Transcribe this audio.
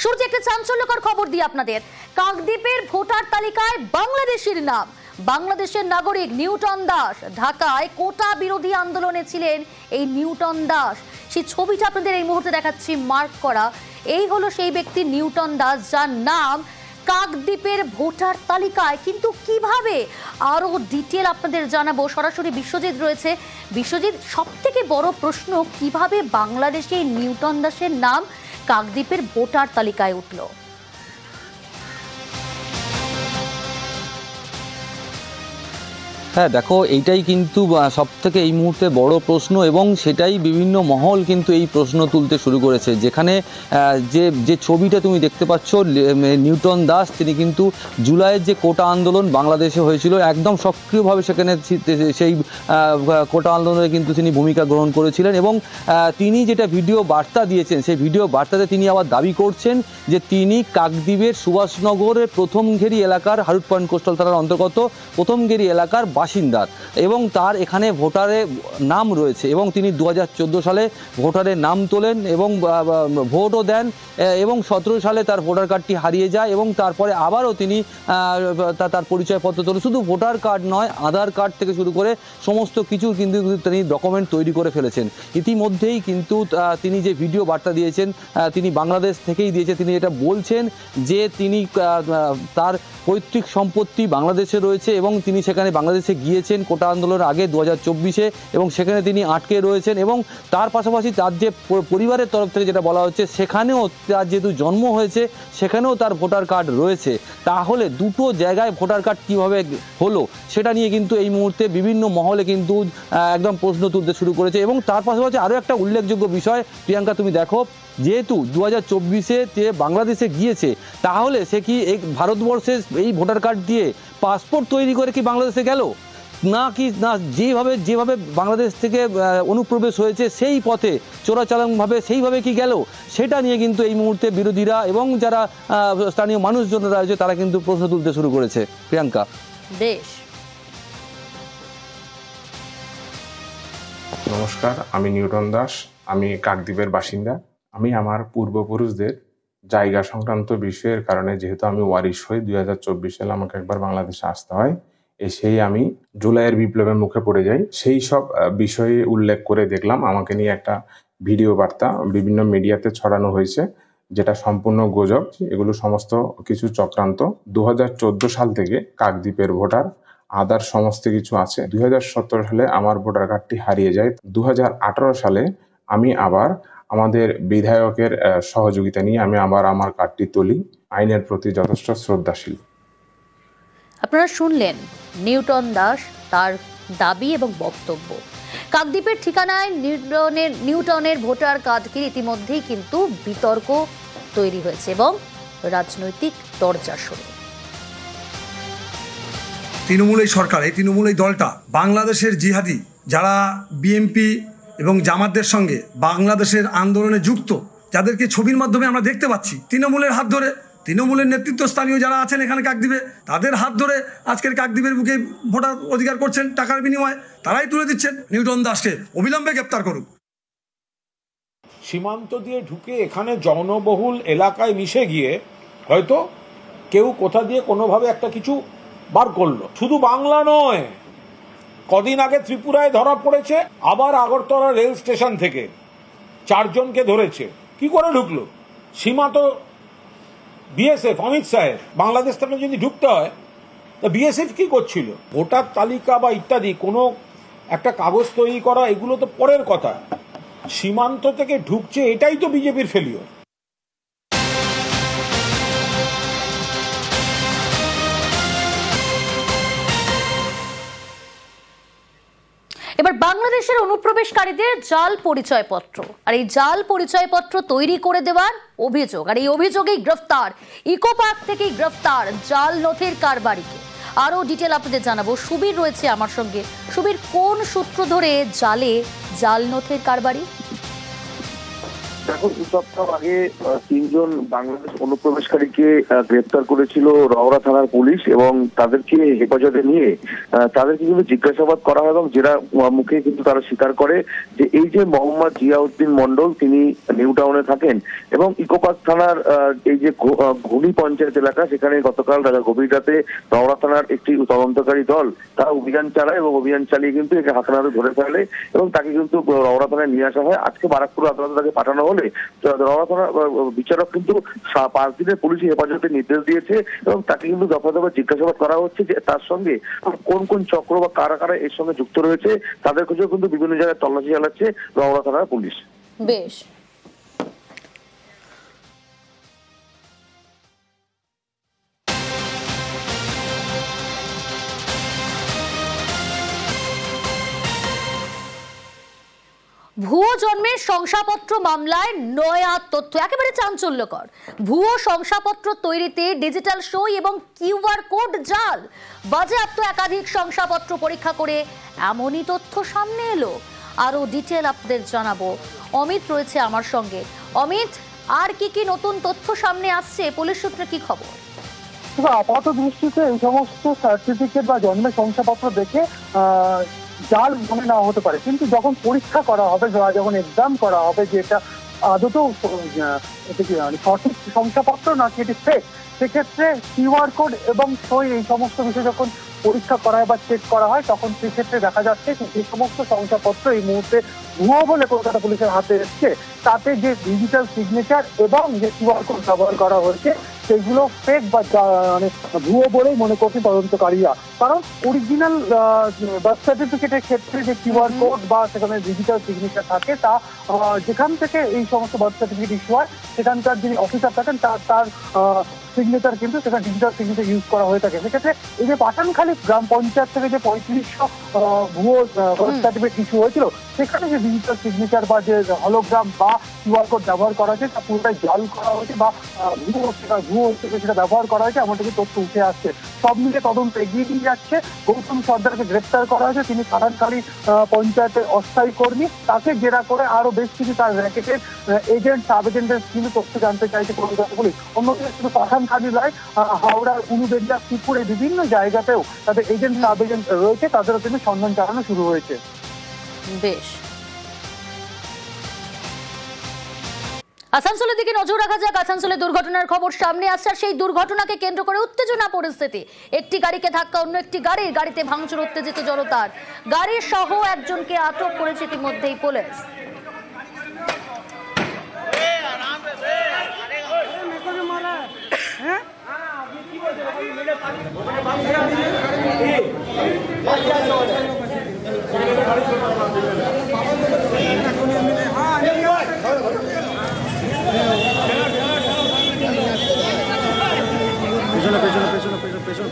শুরুতে একটা চাঞ্চল্যকর খবর দিই আপনাদের। কাকদ্বীপের ভোটার তালিকায় বাংলাদেশের নাম। বাংলাদেশের নাগরিক নিউটন দাস। ঢাকায় কোটা বিরোধী আন্দোলনে ছিলেন এই নিউটন দাস। সেই ছবিটা আপনাদের এই মুহূর্তে দেখাচ্ছি, মার্ক করা। এই হলো সেই ব্যক্তি নিউটন দাস, যার নাম কাকদ্বীপের ভোটার তালিকায়। কিন্তু কিভাবে, আরো ডিটেল আপনাদের জানাবো। সরাসরি বিশ্বজিৎ রয়েছে। বিশ্বজিৎ, সব থেকে বড় প্রশ্ন, কিভাবে বাংলাদেশে নিউটন দাসের নাম কাকদ্বীপের ভোটার তালিকায় উঠল? হ্যাঁ দেখো, এইটাই কিন্তু সব থেকে এই মুহূর্তে বড় প্রশ্ন, এবং সেটাই বিভিন্ন মহল কিন্তু এই প্রশ্ন তুলতে শুরু করেছে। যেখানে যে ছবিটা তুমি দেখতে পাচ্ছ, নিউটন দাস, তিনি কিন্তু জুলাইয়ের যে কোটা আন্দোলন বাংলাদেশে হয়েছিল, একদম সক্রিয়ভাবে সেখানে সেই কোটা আন্দোলনে কিন্তু তিনি ভূমিকা গ্রহণ করেছিলেন। এবং তিনি যেটা ভিডিও বার্তা দিয়েছেন, সেই ভিডিও বার্তাতে তিনি আবার দাবি করছেন যে তিনি কাকদ্বীপের সুভাষনগরের প্রথমঘেরি এলাকার হারুট পয়েন্ট কোস্টাল থানার অন্তর্গত প্রথমঘেরি এলাকার বাসিন্দার, এবং তার এখানে ভোটারে নাম রয়েছে। এবং তিনি 2014 সালে ভোটারের নাম তোলেন এবং ভোটও দেন, এবং 17 সালে তার ভোটার কার্ডটি হারিয়ে যায়, এবং তারপরে আবারও তিনি তার পরিচয়পত্র তোলেন। শুধু ভোটার কার্ড নয়, আধার কার্ড থেকে শুরু করে সমস্ত কিছু কিন্তু তিনি ডকুমেন্ট তৈরি করে ফেলেছেন। ইতিমধ্যেই কিন্তু তিনি যে ভিডিও বার্তা দিয়েছেন, তিনি বাংলাদেশ থেকেই দিয়েছেন। তিনি এটা বলছেন যে তিনি তার পৈতৃক সম্পত্তি বাংলাদেশে রয়েছে, এবং তিনি সেখানে বাংলাদেশে গিয়েছেন কোটা আন্দোলনের আগে 2024-এ, এবং সেখানে তিনি আটকে রয়েছেন। এবং তার পাশাপাশি তার যে পরিবারের তরফ থেকে যেটা বলা হচ্ছে, সেখানেও তার যেহেতু জন্ম হয়েছে, সেখানেও তার ভোটার কার্ড রয়েছে। তাহলে দুটো জায়গায় ভোটার কার্ড কীভাবে হলো, সেটা নিয়ে কিন্তু এই মুহূর্তে বিভিন্ন মহলে কিন্তু একদম প্রশ্ন তুলতে শুরু করেছে। এবং তার পাশাপাশি আরও একটা উল্লেখযোগ্য বিষয়, প্রিয়াঙ্কা, তুমি দেখো, যেহেতু 2024-এ যে বাংলাদেশে গিয়েছে, তাহলে সে কি এই ভারতবর্ষের এই ভোটার কার্ড দিয়ে পাসপোর্ট তৈরি করে কি বাংলাদেশে গেল, না কি না যেভাবে বাংলাদেশ থেকে অনুপ্রবেশ হয়েছে সেই পথে চোরাচালানভাবে সেইভাবে কি গেল, সেটা নিয়ে কিন্তু এই মুহূর্তে বিরোধীরা এবং যারা স্থানীয় মানুষজনরা রয়েছে, তারা কিন্তু প্রশ্ন তুলতে শুরু করেছে। প্রিয়াঙ্কা, বেশ, নমস্কার, আমি নিউটন দাস, আমি কাকদ্বীপের বাসিন্দা। আমি আমার পূর্বপুরুষদের জায়গা সংক্রান্ত বিষয়ের কারণে, যেহেতু আমি ওয়ারিশ হই, 2024 সালে আমাকে একবার বাংলাদেশে আসতে হয়। এসেই আমি জুলাইয়ের বিপ্লবের মুখে পড়ে যাই। সেই সব বিষয়ে উল্লেখ করে দেখলাম আমাকে নিয়ে একটা ভিডিও বার্তা বিভিন্ন মিডিয়াতে ছড়ানো হয়েছে, যেটা সম্পূর্ণ গুজব। এগুলো সমস্ত কিছু চক্রান্ত। 2014 সাল থেকে কাকদ্বীপের ভোটার, আদার সমস্ত কিছু আছে। 2017 সালে আমার ভোটার কার্ডটি হারিয়ে যায়। 2018 সালে আমি আবার আমাদের বিধায়কের সহযোগিতা নিয়ে আমি আবার আমার কার্ডটি তুলি। আইনের প্রতি যথেষ্ট শ্রদ্ধাশীল। আপনারা শুনলেন নিউটন দাস, তার দাবি এবং বক্তব্য। কাকদ্বীপের ঠিকানায় নিউটনের ভোটার কার্ডকে ইতিমধ্যেই কিন্তু বিতর্ক তৈরি হয়েছে এবং রাজনৈতিক দরজা শুরু। তৃণমূল এই সরকার, এই তৃণমূল এই দলটা বাংলাদেশের জিহাদি, যারা বিএনপি এবং জামাতদের সঙ্গে বাংলাদেশের আন্দোলনে যুক্ত, যাদেরকে ছবির মাধ্যমে আমরা দেখতে পাচ্ছি, তৃণমূলের হাত ধরে, তৃণমূলের নেতৃত্বস্থানীয় যারা আছেন এখানে কাকদ্বীপে, তাদের হাত ধরে আজকের কাকদ্বীপের বুকে ভোটার অধিকার করছেন টাকার বিনিময়ে। তারাই তুলে দিচ্ছেন। নিউটন দাসকে অবিলম্বে গ্রেপ্তার করুক। সীমান্ত দিয়ে ঢুকে এখানে জনবহুল এলাকায় মিশে গিয়ে হয়তো কেউ কোথা দিয়ে কোনোভাবে একটা কিছু বার করলো। শুধু বাংলা নয়, কদিন আগে ত্রিপুরায় ধরা পড়েছে, আবার আগরতলা রেল স্টেশন থেকে 4 জনকে ধরেছে। কি করে ঢুকলো? সীমা তো বিএসএফ, অমিত শাহের। বাংলাদেশ থেকে যদি ঢুকতে হয় তা বিএসএফ কি করছিল? ভোটার তালিকা বা ইত্যাদি কোনো একটা কাগজ তৈরি করা, এগুলো তো পরের কথা। সীমান্ত থেকে ঢুকছে, এটাই তো বিজেপির ফেলিওর। এবার বাংলাদেশের অনুপ্রবেশকারীদের জাল পরিচয়পত্র, আর এই জাল পরিচয়পত্র তৈরি করে দেওয়ার অভিযোগ, আর এই অভিযোগেই গ্রেফতার, ইকো পার্ক থেকেই গ্রেফতার জাল নথির কারবারিকে। আরো ডিটেল আপনাদের জানাবো। সুবীর রয়েছে আমার সঙ্গে। সুবীর, কোন সূত্র ধরে জাল নথির কারবারি? দেখো, 2 সপ্তাহ আগে 3 জন বাংলাদেশ অনুপ্রবেশকারীকে গ্রেপ্তার করেছিল রওরা থানার পুলিশ এবং তাদেরকে হেফাজতে নিয়ে তাদেরকে কিন্তু জিজ্ঞাসাবাদ করা হয় এবং যেটা মুখে কিন্তু তারা স্বীকার করে যে এই যে মোহাম্মদ জিয়াউদ্দিন মন্ডল তিনি নিউ টাউনে থাকেন এবং ইকো পার্ক থানার এই যে ঘুনি পঞ্চায়েত এলাকা, সেখানে গতকাল গভীর রাতে রওরা থানার একটি তদন্তকারী দল তারা অভিযান চালায় এবং অভিযান চালিয়ে কিন্তু একে হাতে ধরে ফেলে এবং তাকে কিন্তু রওরা থানায় নিয়ে আসা হয়। আজকে বারাকপুর আদালতে তাকে পাঠানো হলে রওরা থানার বিচারক কিন্তু 5 দিনের পুলিশি হেফাজতে নির্দেশ দিয়েছে এবং তাকে কিন্তু দফা দফা জিজ্ঞাসাবাদ করা হচ্ছে যে তার সঙ্গে কোন কোন চক্র বা কারা কারা এর সঙ্গে যুক্ত রয়েছে, তাদের খুঁজেও কিন্তু বিভিন্ন জায়গায় তল্লাশি চালাচ্ছে রওরা থানার পুলিশ। বেশ। ভুয়ো জন্মের শংসাপত্র মামলায় নয়া তথ্য, একেবারে চাঞ্চল্যকর। ভুয়ো শংসাপত্র তৈরিতে ডিজিটাল সই এবং কিউআর কোড জাল, বাজেয়াপ্ত একাধিক শংসাপত্র পরীক্ষা করে এমনই তথ্য সামনে এলো। আরো ডিটেল আপনাদের জানাবো। অমিত রয়েছে আমার সঙ্গে। অমিত, আর কি কি নতুন তথ্য সামনে আসছে, পুলিশ সূত্রে কি খবর? আপাত দৃষ্টিতে এই সমস্ত সার্টিফিকেট বা জন্মের শংসাপত্র দেখে জাল মনে নেওয়া হতে পারে, কিন্তু যখন পরীক্ষা করা হবে, যখন এক্সাম করা হবে যে এটা আদতেও সঠিক শংসাপত্র নাকি এটি ফেক, সেক্ষেত্রে কিউআর কোড এবং সই এই সমস্ত বিষয় যখন পরীক্ষা করা হয় বা চেক করা হয়, তখন সেক্ষেত্রে দেখা যাচ্ছে যে সমস্ত শংসাপত্র এই মুহূর্তে ভুয়ো বলে কলকাতা পুলিশের হাতে এসছে, তাতে যে ডিজিটাল সিগনেচার এবং যে কিউআর কোড ব্যবহার করা হয়েছে সেগুলো ফেক বা ভুয়ো বলেই মনে করছে তদন্তকারীরা। কারণ অরিজিনাল বার্থ সার্টিফিকেটের ক্ষেত্রে যে কিউআর কোড বা সেখানে ডিজিটাল সিগনেচার থাকে, তা যেখান থেকে এই সমস্ত বার্থ সার্টিফিকেট ইস্যু হয় সেখানকার যিনি অফিসার থাকেন তার সিগনেচার কিন্তু সেখানে ডিজিটাল সিগনেচার ইউজ করা হয়ে থাকে। সেক্ষেত্রে এই যে পাঠানখালী গ্রাম পঞ্চায়েত থেকে যে 3500 ভুয়ো বার্থ সার্টিফিকেট ইস্যু হয়েছিল, সেখানে যে ডিজিটাল সিগনেচার বা যে হলোগ্রাম বা কিউআর কোড ব্যবহার করা হয়েছে তা পুরোটাই জাল করা হয়েছে বা ভুয়ো সেটা ব্যবহার করা হয়েছে, এমনটাকে তথ্য উঠে আসছে। সব মিলে তদন্ত এগিয়ে নিয়ে যাচ্ছে। গৌতম সর্দারকে গ্রেপ্তার করা হয়েছে, তিনি পাঠানখালী পঞ্চায়েতের অস্থায়ী কর্মী। তাকে জেরা করে আরো বেশ কিছু তার র্যাকেটের এজেন্ট সাব এজেন্টের কিন্তু তথ্য জানতে চাইছে কলকাতা পুলিশ। অন্যদিকে শুধু পাঠানখালী নয়, হাওড়ার উলুবেড়িয়া, ত্রিপুরে বিভিন্ন জায়গাতেও তাদের এজেন্ট সাব এজেন্ট রয়েছে, তাদেরও কিন্তু সন্ধান চালানো শুরু হয়েছে। বেশ। আসানসোলের দিকে নজর রাখা যাক। আসানসোলে দুর্ঘটনার খবর সামনে আসছে, আর সেই দুর্ঘটনাকে কেন্দ্র করে উত্তেজনা পরিস্থিতি। একটি গাড়িকে ধাক্কা অন্য একটি গাড়িতে ভাঙচুর, উত্তেজিত জনতার। গাড়ির সহ একজনকে আটক করেছে ইতিমধ্যেই পুলিশ। পেছনে